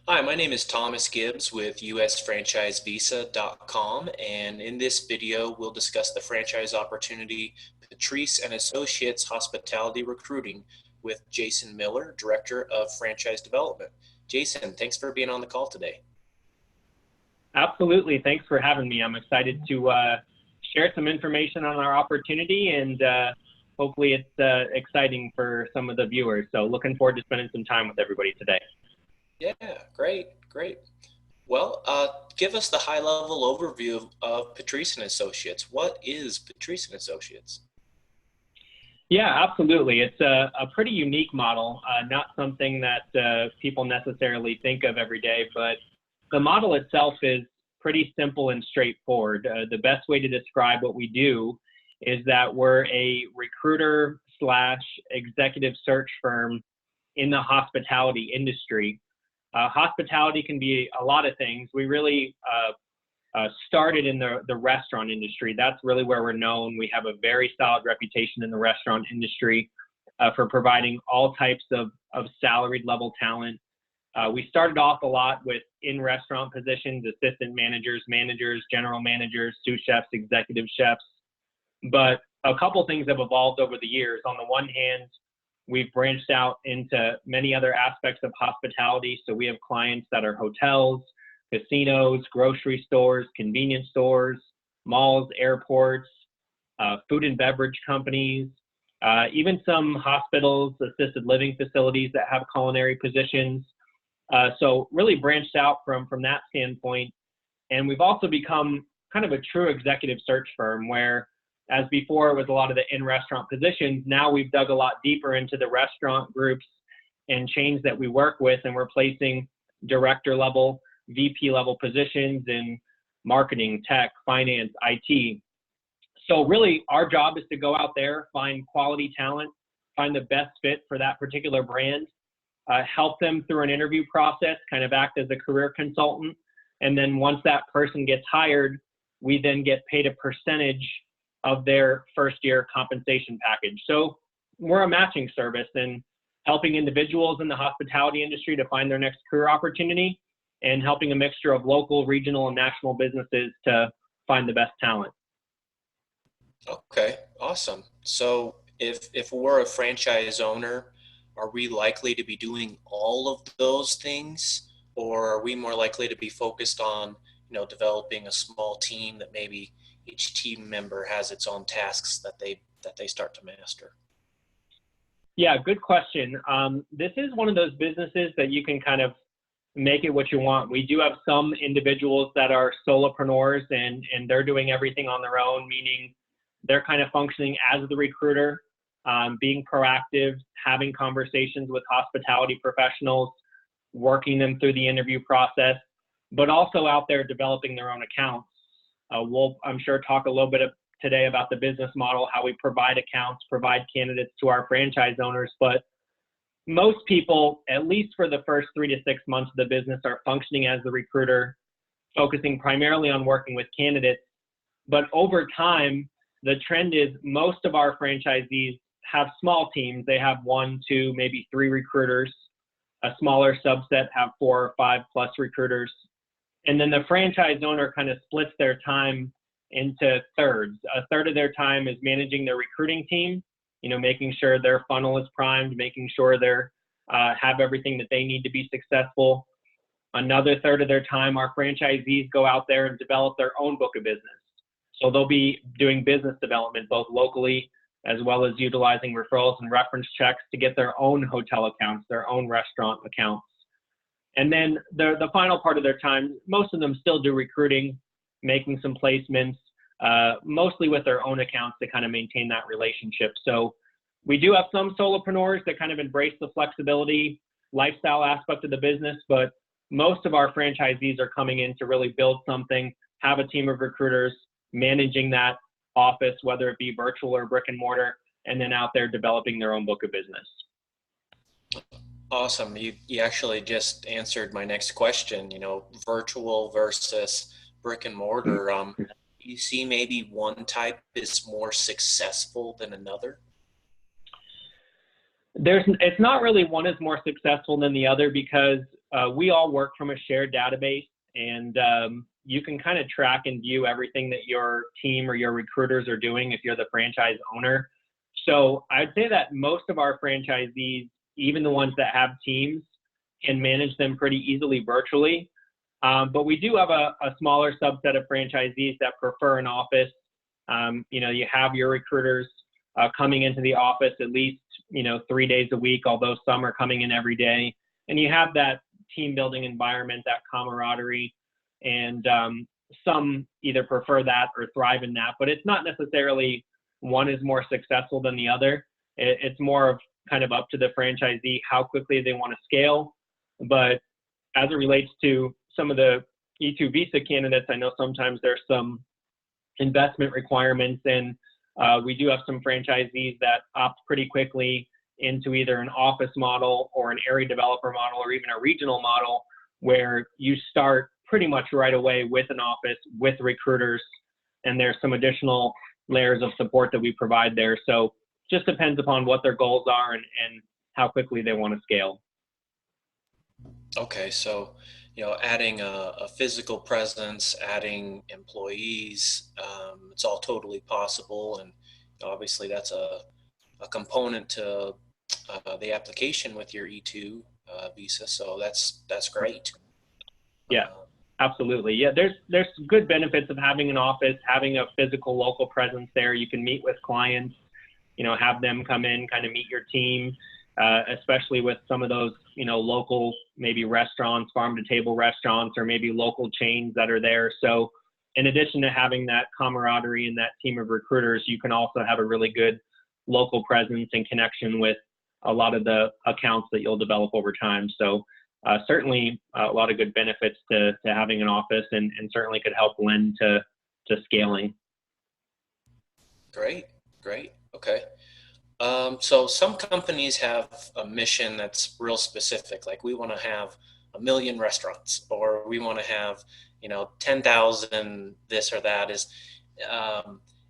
Hi, my name is Thomas Gibbs with USFranchiseVisa.com, and in this video, we'll discuss the franchise opportunity Patrice and Associates Hospitality Recruiting with Jason Miller, Director of Franchise Development. Jason, thanks for being on the call today. Absolutely. Thanks for having me. I'm excited to share some information on our opportunity, and hopefully it's exciting for some of the viewers. So looking forward to spending some time with everybody today. Yeah, great. Well, give us the high-level overview of Patrice and Associates. What is Patrice and Associates? Yeah, absolutely. It's a pretty unique model, not something that people necessarily think of every day, but the model itself is pretty simple and straightforward. The best way to describe what we do is that we're a recruiter slash executive search firm in the hospitality industry. Hospitality can be a lot of things. We really started in the restaurant industry. That's really where we're known. We have a very solid reputation in the restaurant industry for providing all types of salaried level talent. We started off a lot with in-restaurant positions, assistant managers, general managers, sous chefs, executive chefs. But a couple things have evolved over the years. On the one hand, we've branched out into many other aspects of hospitality. So we have clients that are hotels, casinos, grocery stores, convenience stores, malls, airports, food and beverage companies, even some hospitals, assisted living facilities that have culinary positions. So really branched out from that standpoint. And we've also become kind of a true executive search firm where, as before it was a lot of the in-restaurant positions, now we've dug a lot deeper into the restaurant groups and chains that we work with, and we're placing director level, VP level positions in marketing, tech, finance, IT. So really our job is to go out there, find quality talent, find the best fit for that particular brand, help them through an interview process, kind of act as a career consultant. And then once that person gets hired, we then get paid a percentage of their first year compensation package. So we're a matching service and helping individuals in the hospitality industry to find their next career opportunity, and helping a mixture of local, regional, and national businesses to find the best talent. Okay, awesome. So if we're a franchise owner, are we likely to be doing all of those things, or are we more likely to be focused on, developing a small team that maybe each team member has its own tasks that they start to master? Yeah, good question. This is one of those businesses that you can kind of make it what you want. We do have some individuals that are solopreneurs and they're doing everything on their own, meaning they're kind of functioning as the recruiter, being proactive, having conversations with hospitality professionals, working them through the interview process, but also out there developing their own accounts. We'll, I'm sure, talk a little bit today about the business model, how we provide accounts, provide candidates to our franchise owners. But most people, at least for the first 3 to 6 months of the business, are functioning as the recruiter, focusing primarily on working with candidates. But over time, the trend is most of our franchisees have small teams. They have 1, 2, maybe 3 recruiters. A smaller subset have 4 or 5 plus recruiters. And then the franchise owner kind of splits their time into thirds. A third of their time is managing their recruiting team, making sure their funnel is primed, making sure they're have everything that they need to be successful. Another third of their time, our franchisees go out there and develop their own book of business. So they'll be doing business development, both locally as well as utilizing referrals and reference checks to get their own hotel accounts, their own restaurant accounts. And then the final part of their time, most of them still do recruiting, making some placements, mostly with their own accounts to kind of maintain that relationship. So we do have some solopreneurs that kind of embrace the flexibility, lifestyle aspect of the business, but most of our franchisees are coming in to really build something, have a team of recruiters managing that office, whether it be virtual or brick and mortar, and then out there developing their own book of business. Awesome. You actually just answered my next question, virtual versus brick and mortar. You see maybe one type is more successful than another? It's not really one is more successful than the other, because we all work from a shared database, and you can kind of track and view everything that your team or your recruiters are doing if you're the franchise owner. So I'd say that most of our franchisees, even the ones that have teams, can manage them pretty easily virtually. But we do have a smaller subset of franchisees that prefer an office. You have your recruiters coming into the office at least, 3 days a week, although some are coming in every day. And you have that team building environment, that camaraderie, and some either prefer that or thrive in that. But it's not necessarily one is more successful than the other. It's more of kind of up to the franchisee how quickly they want to scale. But as it relates to some of the E-2 visa candidates, I know sometimes there's some investment requirements, and we do have some franchisees that opt pretty quickly into either an office model or an area developer model or even a regional model where you start pretty much right away with an office, with recruiters, and there's some additional layers of support that we provide there. So just depends upon what their goals are and how quickly they want to scale. Okay, so adding a physical presence, adding employees, it's all totally possible, and obviously that's a component to the application with your E-2 visa. So that's great. Yeah, absolutely. Yeah, there's good benefits of having an office, having a physical local presence there. You can meet with clients, have them come in, kind of meet your team, especially with some of those, local, maybe restaurants, farm to table restaurants, or maybe local chains that are there. So in addition to having that camaraderie and that team of recruiters, you can also have a really good local presence and connection with a lot of the accounts that you'll develop over time. So certainly a lot of good benefits to having an office, and certainly could help lend to scaling. Great, great. Okay. So some companies have a mission that's real specific, like we want to have 1 million restaurants, or we want to have, 10,000 this or that.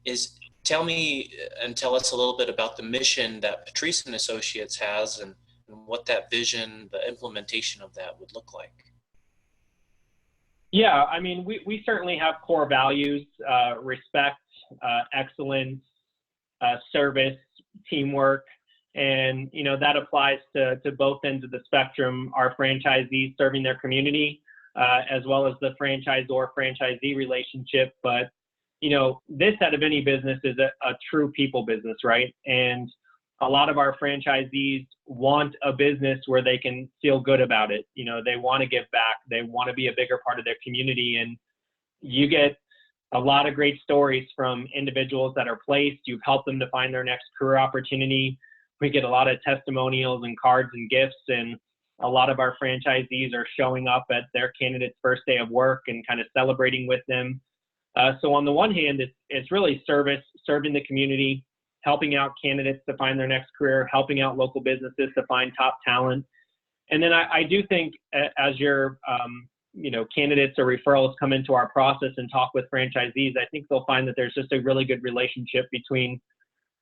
Is tell me and tell us a little bit about the mission that Patrice and Associates has, and what that vision, the implementation of that would look like. Yeah, I mean, we certainly have core values, respect, excellence, service, teamwork, and that applies to both ends of the spectrum. Our franchisees serving their community, as well as the franchisor-franchisee relationship. But this out of any business is a true people business, right? And a lot of our franchisees want a business where they can feel good about it. They want to give back. They want to be a bigger part of their community. And you get a lot of great stories from individuals that are placed. You've helped them to find their next career opportunity. We get a lot of testimonials and cards and gifts, and a lot of our franchisees are showing up at their candidate's first day of work and kind of celebrating with them. So on the one hand, it's really service, serving the community, helping out candidates to find their next career, helping out local businesses to find top talent. And then I do think as your candidates or referrals come into our process and talk with franchisees, I think they'll find that there's just a really good relationship between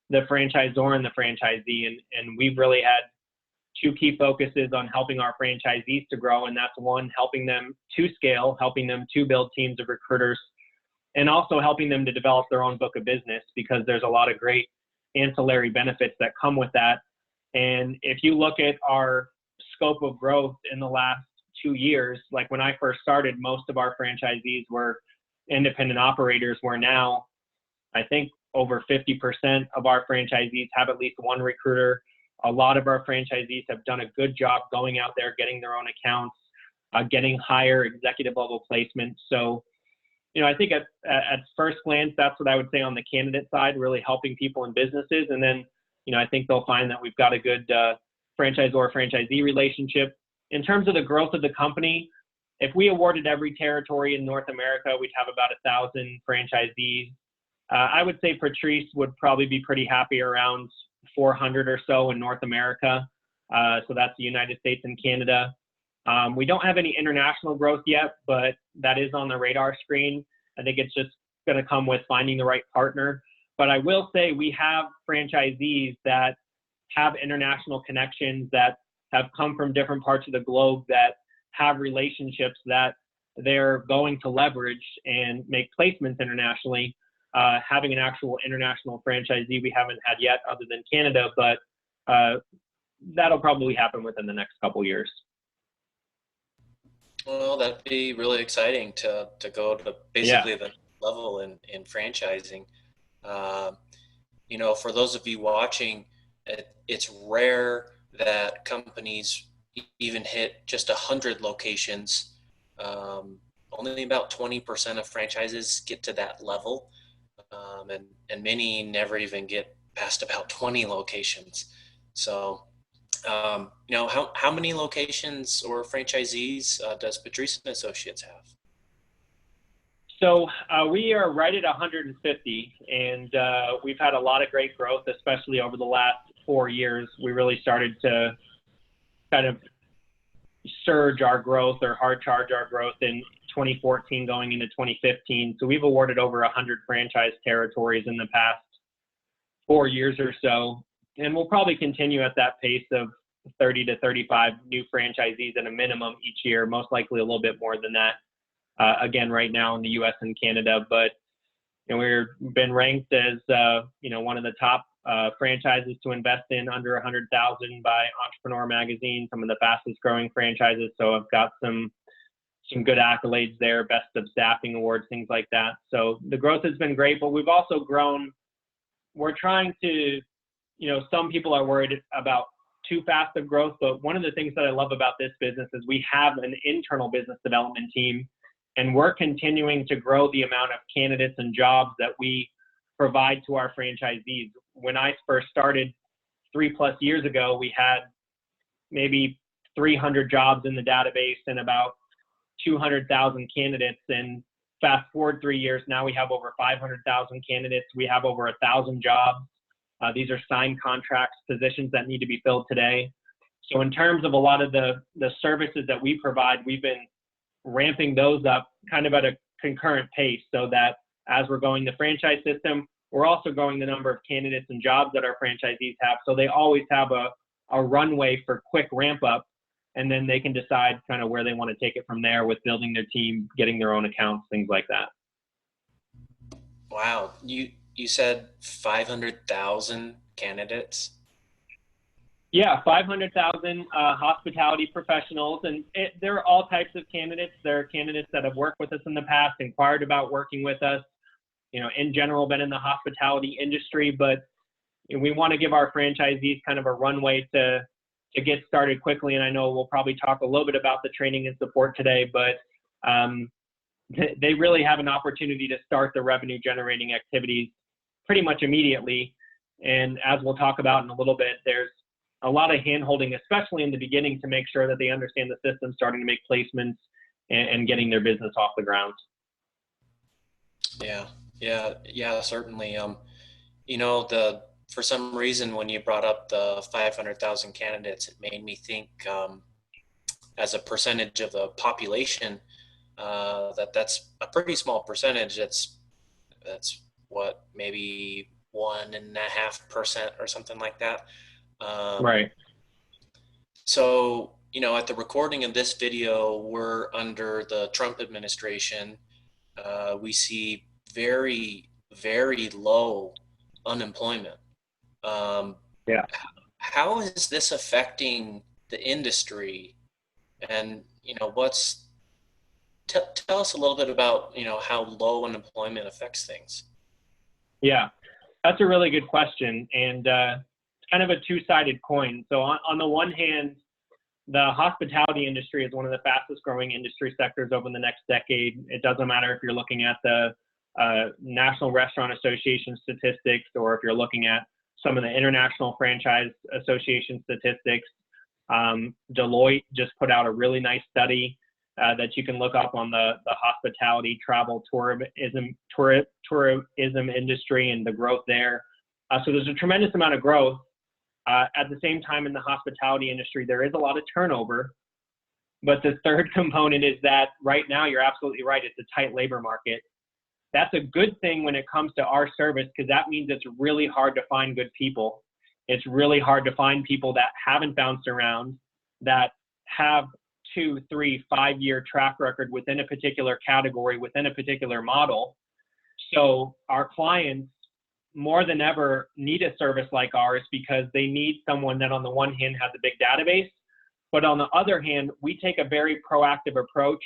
the franchisor and the franchisee. And we've really had two key focuses on helping our franchisees to grow. And that's one, helping them to scale, helping them to build teams of recruiters, and also helping them to develop their own book of business, because there's a lot of great ancillary benefits that come with that. And if you look at our scope of growth in the last 2 years, like when I first started, most of our franchisees were independent operators, where now I think over 50% of our franchisees have at least one recruiter. A lot of our franchisees have done a good job going out there, getting their own accounts, getting higher executive level placements. So, I think at first glance, that's what I would say on the candidate side, really helping people in businesses. And then, I think they'll find that we've got a good franchisor-franchisee relationship. In terms of the growth of the company, if we awarded every territory in North America, we'd have about 1,000 franchisees. I would say Patrice would probably be pretty happy around 400 or so in North America. So that's the United States and Canada. We don't have any international growth yet, but that is on the radar screen. I think it's just going to come with finding the right partner. But I will say we have franchisees that have international connections, that have come from different parts of the globe, that have relationships that they're going to leverage and make placements internationally. Having an actual international franchisee we haven't had yet other than Canada, but that'll probably happen within the next couple years. Well, that'd be really exciting to go to Yeah. basically the level in franchising. Um, for those of you watching, it's rare that companies even hit just 100 locations. Only about 20% of franchises get to that level, and many never even get past about 20 locations. So, how many locations or franchisees does Patrice and Associates have? So we are right at 150, and we've had a lot of great growth, especially over the last 4 years. We really started to kind of surge our growth or hard charge our growth in 2014 going into 2015. So we've awarded over 100 franchise territories in the past 4 years or so, and we'll probably continue at that pace of 30 to 35 new franchisees at a minimum each year, most likely a little bit more than that. Again, right now in the U.S. and Canada, but we've been ranked as one of the top franchises to invest in under 100,000 by Entrepreneur Magazine, some of the fastest growing franchises. So I've got some good accolades there, best of staffing awards, things like that. So the growth has been great, but we've also grown. We're trying to, some people are worried about too fast of growth, but one of the things that I love about this business is we have an internal business development team, and we're continuing to grow the amount of candidates and jobs that we provide to our franchisees. When I first started 3+ years ago, we had maybe 300 jobs in the database and about 200,000 candidates. And fast forward 3 years, now we have over 500,000 candidates. We have over 1,000 jobs. These are signed contracts, positions that need to be filled today. So in terms of a lot of the services that we provide, we've been ramping those up kind of at a concurrent pace, so that as we're going the franchise system, we're also growing the number of candidates and jobs that our franchisees have. So they always have a runway for quick ramp up, and then they can decide kind of where they want to take it from there with building their team, getting their own accounts, things like that. Wow, you said 500,000 candidates? Yeah, 500,000 hospitality professionals, and there are all types of candidates. There are candidates that have worked with us in the past, inquired about working with us, in general, been in the hospitality industry, but we want to give our franchisees kind of a runway to get started quickly. And I know we'll probably talk a little bit about the training and support today, but they really have an opportunity to start the revenue generating activities pretty much immediately. And as we'll talk about in a little bit, there's a lot of hand-holding, especially in the beginning, to make sure that they understand the system, starting to make placements and getting their business off the ground. Yeah, certainly. For some reason, when you brought up the 500,000 candidates, it made me think, as a percentage of the population, that's a pretty small percentage. That's what, maybe 1.5% or something like that. Right. So, at the recording of this video, we're under the Trump administration. We see very, very low unemployment. Yeah. How is this affecting the industry? And, tell us a little bit about, how low unemployment affects things. Yeah, that's a really good question. And it's kind of a two-sided coin. So on the one hand, the hospitality industry is one of the fastest growing industry sectors over the next decade. It doesn't matter if you're looking at the National Restaurant Association statistics, or if you're looking at some of the International Franchise Association statistics. Deloitte just put out a really nice study that you can look up on the hospitality, travel, tourism industry and the growth there. So there's a tremendous amount of growth. At the same time, in the hospitality industry, there is a lot of turnover. But the third component is that right now, you're absolutely right, it's a tight labor market. That's a good thing when it comes to our service, because that means it's really hard to find good people. It's really hard to find people that haven't bounced around, that have 2, 3, 5-year track record within a particular category, within a particular model. So our clients more than ever need a service like ours because they need someone that on the one hand has a big database, but on the other hand, we take a very proactive approach.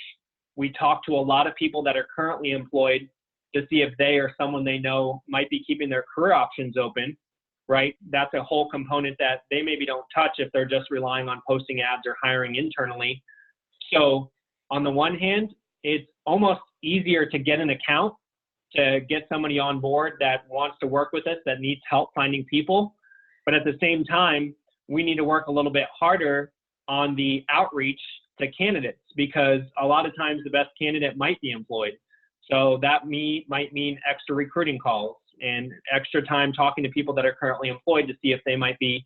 We talk to a lot of people that are currently employed to see if they or someone they know might be keeping their career options open, right? That's a whole component that they maybe don't touch if they're just relying on posting ads or hiring internally. So on the one hand, it's almost easier to get an account, to get somebody on board that wants to work with us, that needs help finding people. But at the same time, we need to work a little bit harder on the outreach to candidates, because a lot of times the best candidate might be employed. So that might mean extra recruiting calls and extra time talking to people that are currently employed to see if they might be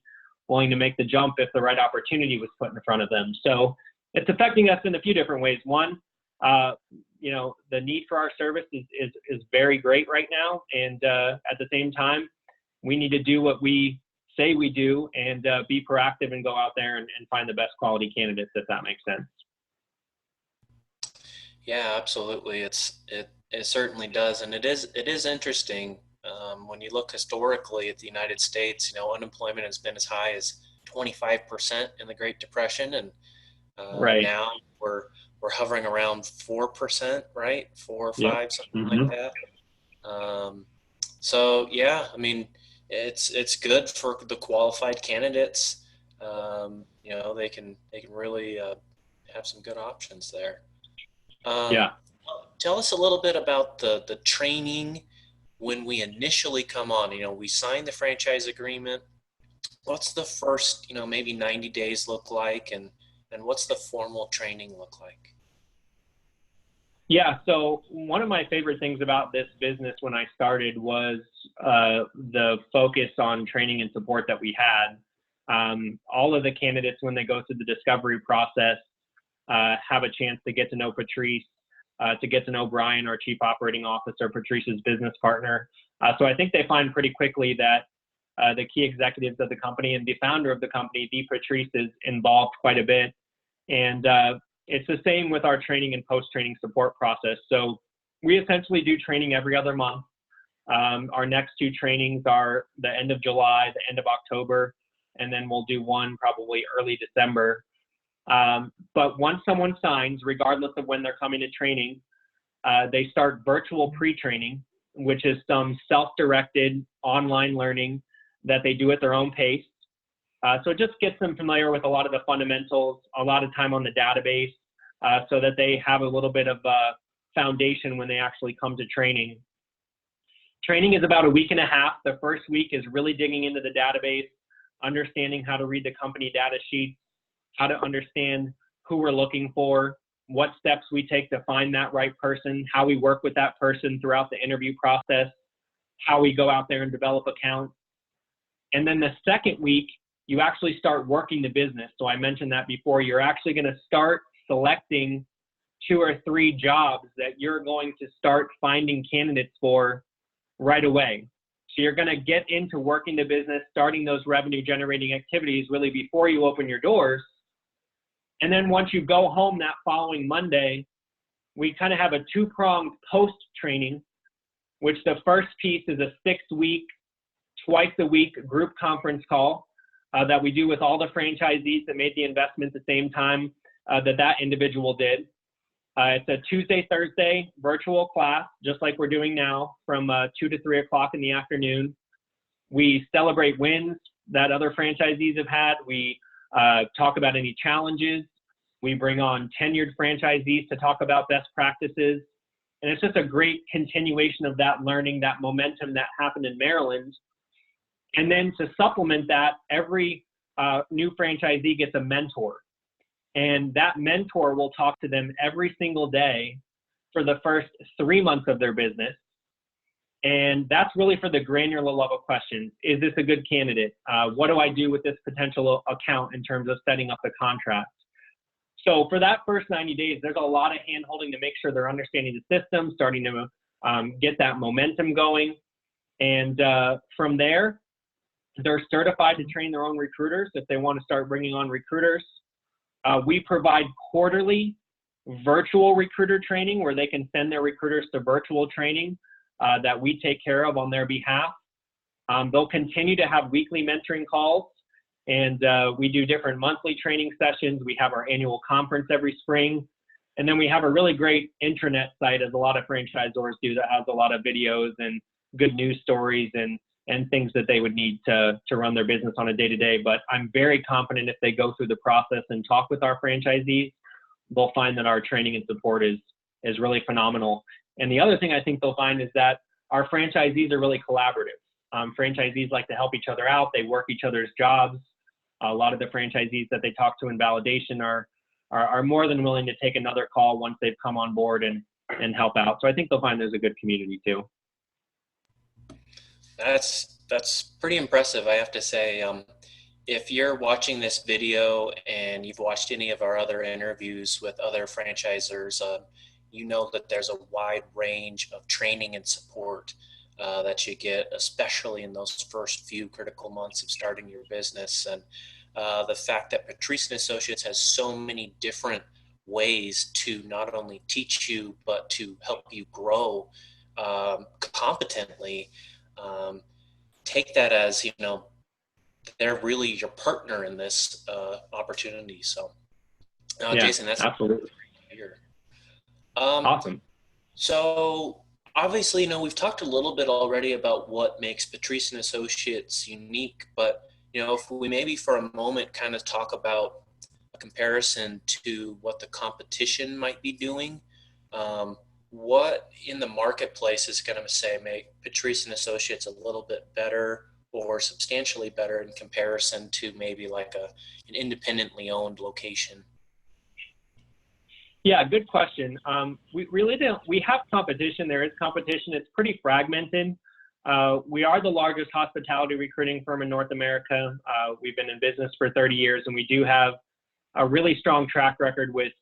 willing to make the jump if the right opportunity was put in front of them. So it's affecting us in a few different ways. One, the need for our service is very great right now. And at the same time, we need to do what we say we do and be proactive and go out there and find the best quality candidates, if that makes sense. Yeah, absolutely. It certainly does. And it is interesting. When you look historically at the United States, unemployment has been as high as 25% in the Great Depression. And Right. now we're hovering around 4%, right? 4 or 5, Yep. something like that. So yeah, I mean, it's good for the qualified candidates. They can really have some good options there. Yeah. Tell us a little bit about the training when we initially come on. We sign the franchise agreement. What's the first, maybe 90 days look like, and what's the formal training look like? Yeah, so one of my favorite things about this business when I started was the focus on training and support that we had. All of the candidates, when they go through the discovery process, have a chance to get to know Patrice, to get to know Brian, our Chief Operating Officer, Patrice's business partner. So I think they find pretty quickly that the key executives of the company and the founder of the company, Patrice, is involved quite a bit. And it's the same with our training and post-training support process. So we essentially do training every other month. Our next 2 trainings are the end of July, the end of October, and then we'll do one probably early December. But once someone signs, regardless of when they're coming to training, they start virtual pre-training, which is some self-directed online learning that they do at their own pace. So it just gets them familiar with a lot of the fundamentals, a lot of time on the database, so that they have a little bit of a foundation when they actually come to training. Training is about a week and a half. The first week is really digging into the database, understanding how to read the company data sheets, how to understand who we're looking for, what steps we take to find that right person, how we work with that person throughout the interview process, how we go out there and develop accounts. And then the second week, you actually start working the business. So I mentioned that before. You're actually going to start selecting 2 or 3 jobs that you're going to start finding candidates for right away. So you're going to get into working the business, starting those revenue generating activities really before you open your doors. And then once you go home that following Monday, we kind of have a 2-pronged post-training, which the first piece is a 6-week, twice-a-week group conference call that we do with all the franchisees that made the investment at the same time that individual did. It's a Tuesday, Thursday virtual class, just like we're doing now, from 2 to 3 o'clock in the afternoon. We celebrate wins that other franchisees have had. We talk about any challenges. We bring on tenured franchisees to talk about best practices. And it's just a great continuation of that learning, that momentum that happened in Maryland. And then to supplement that, every new franchisee gets a mentor. And that mentor will talk to them every single day for the first 3 months of their business. And that's really for the granular level questions. Is this a good candidate? What do I do with this potential account in terms of setting up the contract? So for that first 90 days, there's a lot of hand-holding to make sure they're understanding the system, starting to get that momentum going. And from there, they're certified to train their own recruiters if they want to start bringing on recruiters. We provide quarterly virtual recruiter training where they can send their recruiters to virtual training that we take care of on their behalf. They'll continue to have weekly mentoring calls, and we do different monthly training sessions. We have our annual conference every spring. And then we have a really great intranet site, as a lot of franchisors do, that has a lot of videos and good news stories and things that they would need to run their business on a day-to-day. But I'm very confident if they go through the process and talk with our franchisees, they'll find that our training and support is really phenomenal. And the other thing I think they'll find is that our franchisees are really collaborative. Franchisees like to help each other out. They work each other's jobs. A lot of the franchisees that they talk to in validation are more than willing to take another call once they've come on board and help out. So I think they'll find there's a good community too. That's pretty impressive, I have to say. If you're watching this video and you've watched any of our other interviews with other franchisors, you know that there's a wide range of training and support that you get, especially in those first few critical months of starting your business. And the fact that Patrice and Associates has so many different ways to not only teach you, but to help you grow competently, take that as, they're really your partner in this opportunity. So, Yeah, Jason, that's absolutely. Awesome. So obviously, we've talked a little bit already about what makes Patrice and Associates unique, but if we maybe for a moment kind of talk about a comparison to what the competition might be doing, what in the marketplace is going to say make Patrice and Associates a little bit better or substantially better in comparison to maybe like an independently owned location? Yeah, good question. We really don't. We have competition. There is competition. It's pretty fragmented. We are the largest hospitality recruiting firm in North America. We've been in business for 30 years, and we do have a really strong track record with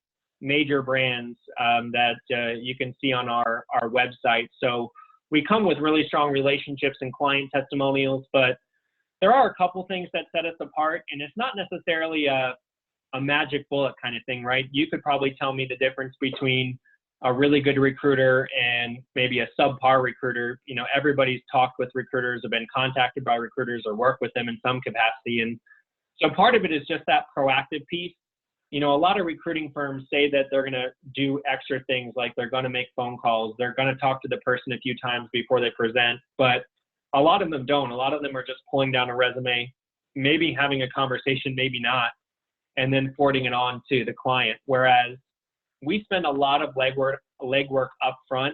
major brands that you can see on our website. So we come with really strong relationships and client testimonials, but there are a couple things that set us apart, and it's not necessarily a magic bullet kind of thing, right? You could probably tell me the difference between a really good recruiter and maybe a subpar recruiter. Everybody's talked with recruiters, have been contacted by recruiters, or work with them in some capacity. And so part of it is just that proactive piece. A lot of recruiting firms say that they're going to do extra things, like they're going to make phone calls, they're going to talk to the person a few times before they present, but a lot of them don't. A lot of them are just pulling down a resume, maybe having a conversation, maybe not, and then forwarding it on to the client. Whereas we spend a lot of legwork up front.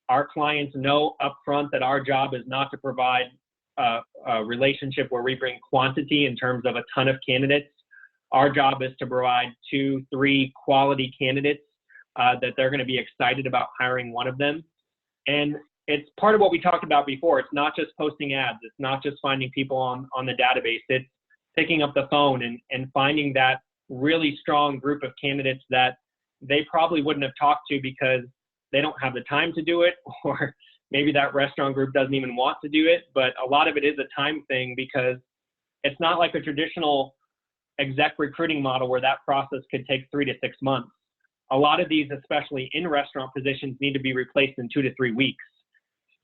Our clients know up front that our job is not to provide a relationship where we bring quantity in terms of a ton of candidates. Our job is to provide 2-3 quality candidates that they're going to be excited about hiring one of them. And it's part of what we talked about before. It's not just posting ads. It's not just finding people on the database. It's picking up the phone and finding that really strong group of candidates that they probably wouldn't have talked to because they don't have the time to do it, or maybe that restaurant group doesn't even want to do it. But a lot of it is a time thing, because it's not like a traditional exec recruiting model where that process could take 3 to 6 months. A lot of these, especially in restaurant positions, need to be replaced in 2 to 3 weeks.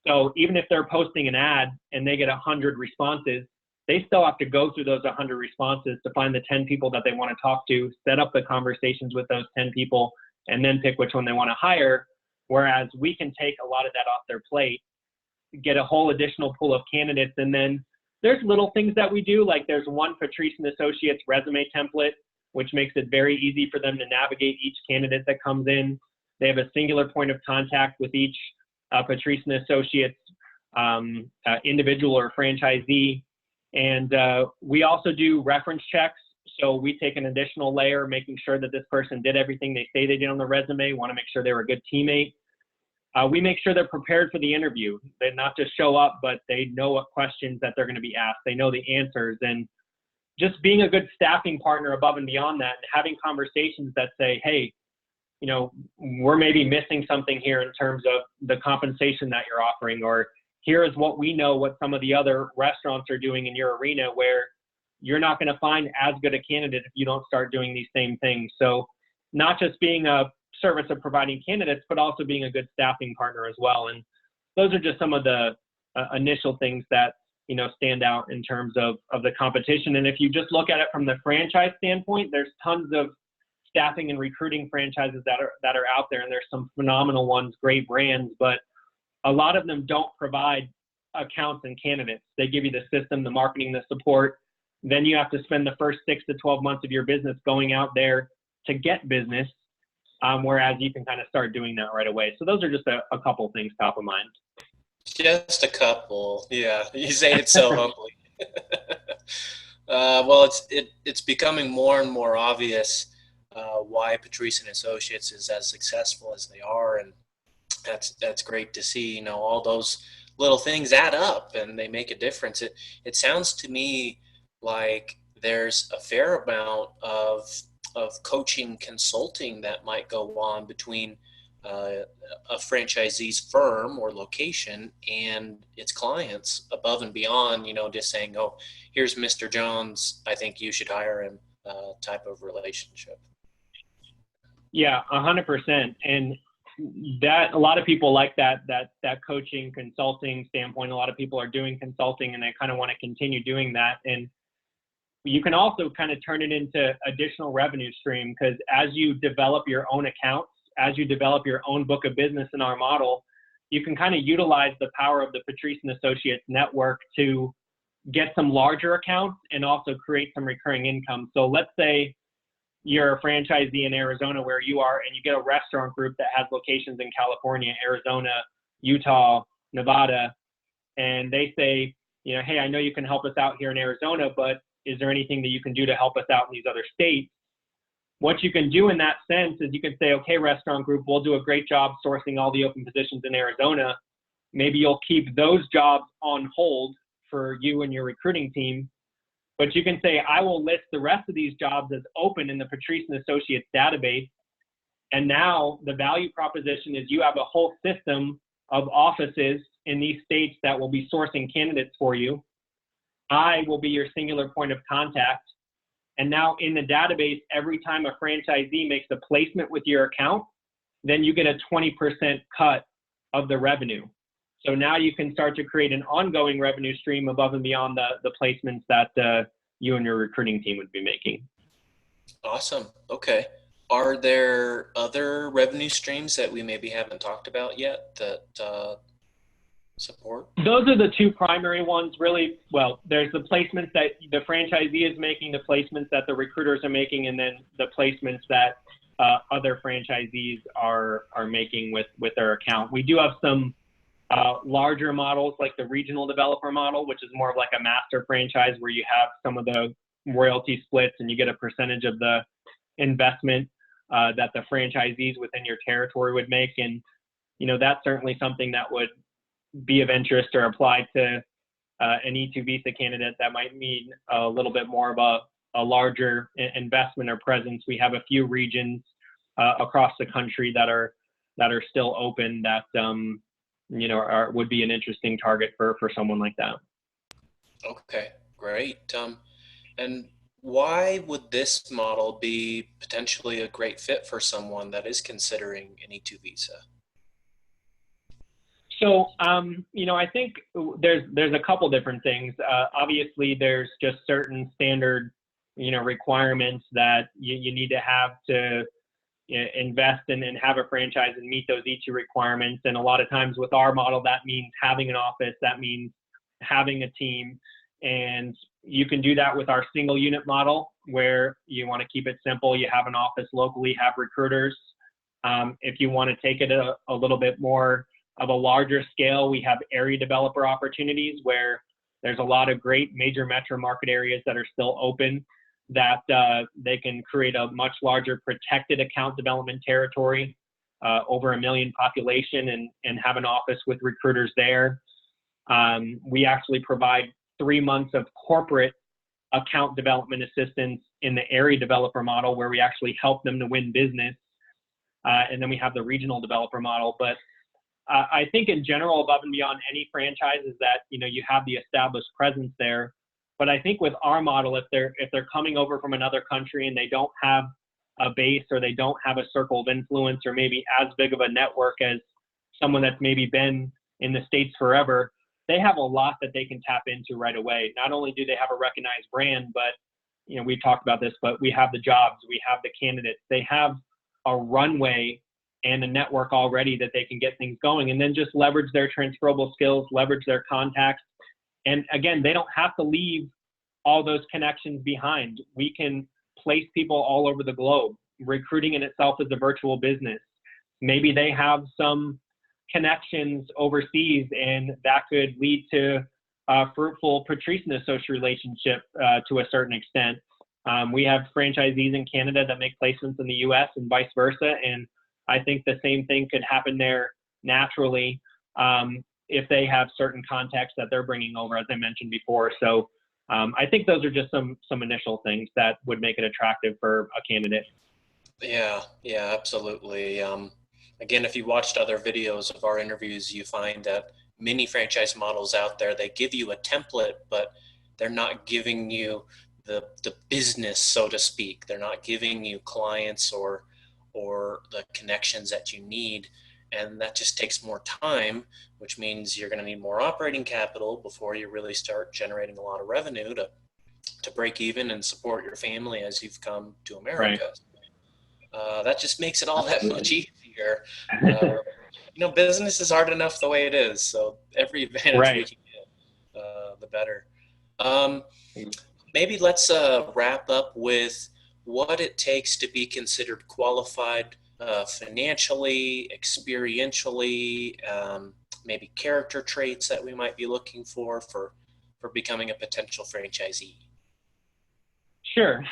So even if they're posting an ad and they get 100 responses, they still have to go through those 100 responses to find the 10 people that they want to talk to, set up the conversations with those 10 people, and then pick which one they want to hire. Whereas we can take a lot of that off their plate, get a whole additional pool of candidates. And then there's little things that we do, like there's one Patrice and Associates resume template, which makes it very easy for them to navigate each candidate that comes in. They have a singular point of contact with each Patrice and Associates individual or franchisee. And we also do reference checks. So we take an additional layer, making sure that this person did everything they say they did on the resume, want to make sure they were a good teammate. We make sure they're prepared for the interview. They not just show up, but they know what questions that they're going to be asked. They know the answers. And just being a good staffing partner above and beyond that, and having conversations that say, hey, we're maybe missing something here in terms of the compensation that you're offering, or here is what we know what some of the other restaurants are doing in your arena, where you're not going to find as good a candidate if you don't start doing these same things. So not just being a service of providing candidates, but also being a good staffing partner as well. And those are just some of the initial things that, stand out in terms of the competition. And if you just look at it from the franchise standpoint, there's tons of staffing and recruiting franchises that are out there, and there's some phenomenal ones, great brands, but a lot of them don't provide accounts and candidates. They give you the system, the marketing, the support. Then you have to spend the first 6 to 12 months of your business going out there to get business, whereas you can kind of start doing that right away. So those are just a couple things top of mind. Just a couple. Yeah, you say it so humbly. Well, it's becoming more and more obvious why Patrice and Associates is as successful as they are, and that's great to see. All those little things add up and they make a difference. It sounds to me like there's a fair amount of coaching consulting that might go on between a franchisee's firm or location and its clients, above and beyond, just saying, oh, here's Mr. Jones, I think you should hire him, type of relationship. Yeah, 100%. And that, a lot of people like that coaching consulting standpoint. A lot of people are doing consulting and they kind of want to continue doing that. And you can also kind of turn it into additional revenue stream, because as you develop your own accounts, as you develop your own book of business in our model, you can kind of utilize the power of the Patrice and Associates network to get some larger accounts and also create some recurring income. So let's say you're a franchisee in Arizona where you are, and you get a restaurant group that has locations in California, Arizona, Utah, Nevada, and they say, hey, I know you can help us out here in Arizona, but is there anything that you can do to help us out in these other states? What you can do in that sense is you can say, okay, restaurant group, we'll do a great job sourcing all the open positions in Arizona. Maybe you'll keep those jobs on hold for you and your recruiting team. But you can say, I will list the rest of these jobs as open in the Patrice and Associates database. And now the value proposition is you have a whole system of offices in these states that will be sourcing candidates for you. I will be your singular point of contact. And now in the database, every time a franchisee makes a placement with your account, then you get a 20% cut of the revenue. So now you can start to create an ongoing revenue stream above and beyond the placements that you and your recruiting team would be making. Awesome. Okay. Are there other revenue streams that we maybe haven't talked about yet that support? Those are the two primary ones, really. Well, there's the placements that the franchisee is making, the placements that the recruiters are making, and then the placements that other franchisees are making with their account. We do have some larger models like the regional developer model, which is more of like a master franchise where you have some of the royalty splits and you get a percentage of the investment that the franchisees within your territory would make. And, that's certainly something that would be of interest or apply to an E-2 visa candidate that might need a little bit more of a larger investment or presence. We have a few regions across the country that are still open that would be an interesting target for someone like that. Okay, great. And why would this model be potentially a great fit for someone that is considering an E-2 visa? So, I think there's a couple different things. Obviously, there's just certain standard, requirements that you need to have to invest in and have a franchise and meet those E-2 requirements. And a lot of times with our model, that means having an office, that means having a team. And you can do that with our single unit model where you want to keep it simple. You have an office locally, have recruiters. If you want to take it a little bit more of a larger scale, we have area developer opportunities where there's a lot of great major metro market areas that are still open that they can create a much larger protected account development territory, over 1 million population, and have an office with recruiters there. We actually provide 3 months of corporate account development assistance in the area developer model where we actually help them to win business. And then we have the regional developer model. But I think in general, above and beyond any franchise, is that, you have the established presence there. But I think with our model, if they're coming over from another country and they don't have a base, or they don't have a circle of influence, or maybe as big of a network as someone that's maybe been in the States forever, they have a lot that they can tap into right away. Not only do they have a recognized brand, but we talked about this, but we have the jobs, we have the candidates, they have a runway and a network already that they can get things going, and then just leverage their transferable skills, leverage their contacts. And again, they don't have to leave all those connections behind. We can place people all over the globe. Recruiting in itself is a virtual business. Maybe they have some connections overseas, and that could lead to a fruitful Patrice and associate relationship to a certain extent. We have franchisees in Canada that make placements in the US and vice versa. And I think the same thing could happen there naturally if they have certain contacts that they're bringing over, as I mentioned before. So I think those are just some initial things that would make it attractive for a candidate. Yeah, absolutely. Again, if you watched other videos of our interviews, you find that many franchise models out there, they give you a template, but they're not giving you the business, so to speak. They're not giving you clients or the connections that you need. And that just takes more time, which means you're going to need more operating capital before you really start generating a lot of revenue to break even and support your family as you've come to America. Right. That just makes it all that much easier. Business is hard enough the way it is, so every advantage Right. we can get, the better. Maybe let's wrap up with what it takes to be considered qualified financially, experientially, maybe character traits that we might be looking for becoming a potential franchisee. Sure.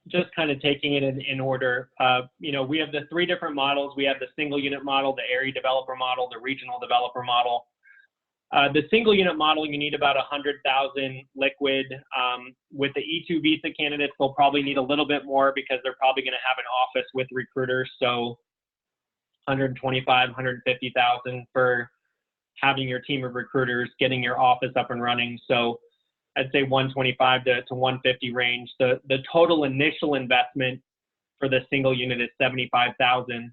Just kind of taking it in order. We have the three different models. We have the single unit model, the area developer model, the regional developer model. The single unit model, you need about 100,000 liquid. With the E-2 visa candidates, they'll probably need a little bit more because they're probably going to have an office with recruiters. So 125, 150,000 for having your team of recruiters, getting your office up and running. So I'd say 125 to 150 range. The total initial investment for the single unit is 75,000,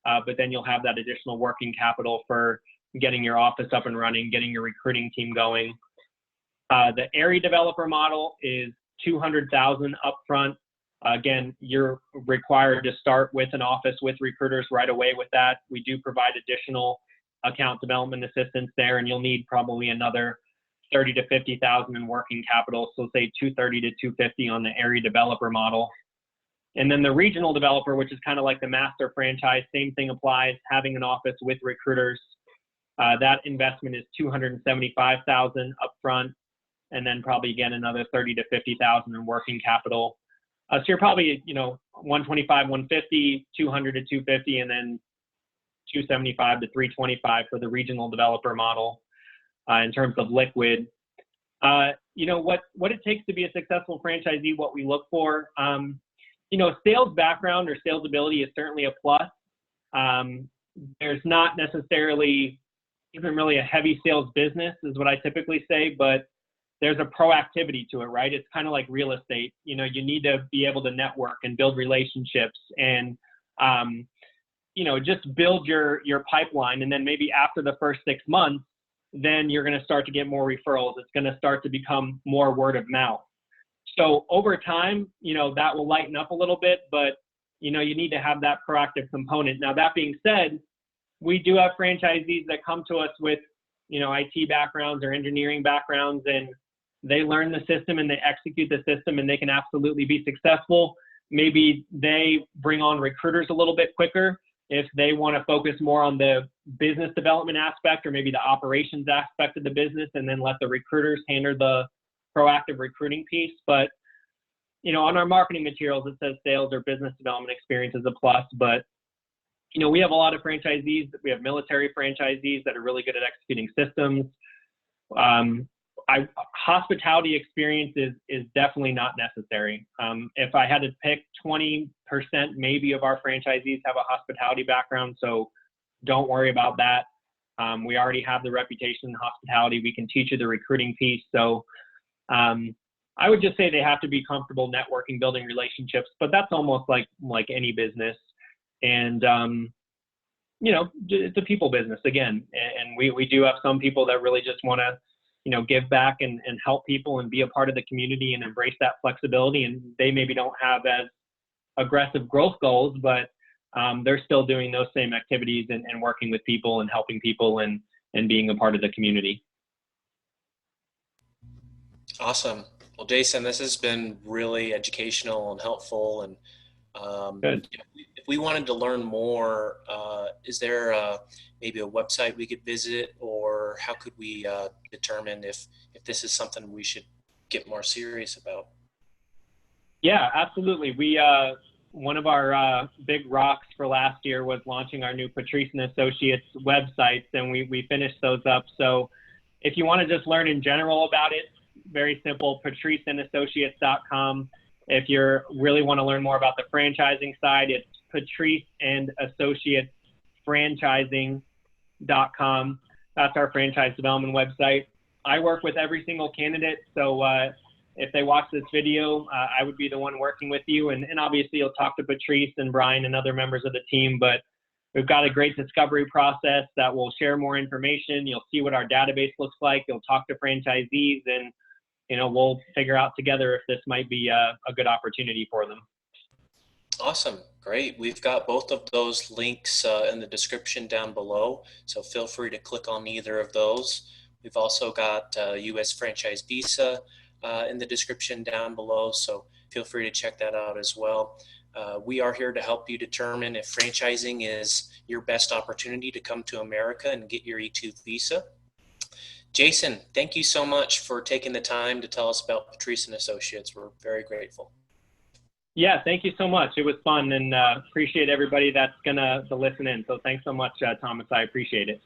but then you'll have that additional working capital for getting your office up and running, getting your recruiting team going. The area developer model is 200,000 upfront. Again, you're required to start with an office with recruiters right away with that. We do provide additional account development assistance there, and you'll need probably another 30 to 50,000 in working capital. So say 230 to 250 on the area developer model. And then the regional developer, which is kind of like the master franchise, same thing applies, having an office with recruiters. That investment is 275,000 upfront, and then probably again another 30 to 50,000 in working capital. So you're probably 125, 150, 200 to 250, and then 275 to 325 for the regional developer model in terms of liquid. What it takes to be a successful franchisee, what we look for. Sales background or sales ability is certainly a plus. There's not necessarily even really a heavy sales business is what I typically say, but there's a proactivity to it, right? It's kind of like real estate. You need to be able to network and build relationships and, just build your pipeline. And then maybe after the first 6 months, then you're going to start to get more referrals. It's going to start to become more word of mouth. So over time, that will lighten up a little bit, but, you need to have that proactive component. Now, that being said, we do have franchisees that come to us with, IT backgrounds or engineering backgrounds, and they learn the system and they execute the system and they can absolutely be successful. Maybe they bring on recruiters a little bit quicker if they want to focus more on the business development aspect or maybe the operations aspect of the business, and then let the recruiters handle the proactive recruiting piece. But, on our marketing materials, it says sales or business development experience is a plus, but we have a lot of franchisees. We have military franchisees that are really good at executing systems. Hospitality experience is definitely not necessary. If I had to pick, 20% maybe of our franchisees have a hospitality background, so don't worry about that. We already have the reputation in hospitality. We can teach you the recruiting piece. So I would just say they have to be comfortable networking, building relationships, but that's almost like any business. And, it's a people business again. And we do have some people that really just want to, give back and help people and be a part of the community and embrace that flexibility. And they maybe don't have as aggressive growth goals, but they're still doing those same activities and working with people and helping people and being a part of the community. Awesome. Well, Jason, this has been really educational and helpful. And Good. if we wanted to learn more, is there maybe a website we could visit, or how could we determine if this is something we should get more serious about? Yeah, absolutely. We one of our big rocks for last year was launching our new Patrice and Associates websites, and we finished those up. So if you want to just learn in general about it, very simple, patriceandassociates.com. If you really want to learn more about the franchising side, it's patriceandassociatesfranchising.com. That's our franchise development website. I work with every single candidate, so if they watch this video, I would be the one working with you. And obviously, you'll talk to Patrice and Brian and other members of the team. But we've got a great discovery process that will share more information. You'll see what our database looks like. You'll talk to franchisees, and we'll figure out together if this might be a good opportunity for them. Awesome. Great. We've got both of those links in the description down below, so feel free to click on either of those. We've also got U.S. franchise visa in the description down below, so feel free to check that out as well. We are here to help you determine if franchising is your best opportunity to come to America and get your E-2 visa. Jason, thank you so much for taking the time to tell us about Patrice and Associates. We're very grateful. Yeah, thank you so much. It was fun, and appreciate everybody that's going to listen in. So thanks so much, Thomas. I appreciate it.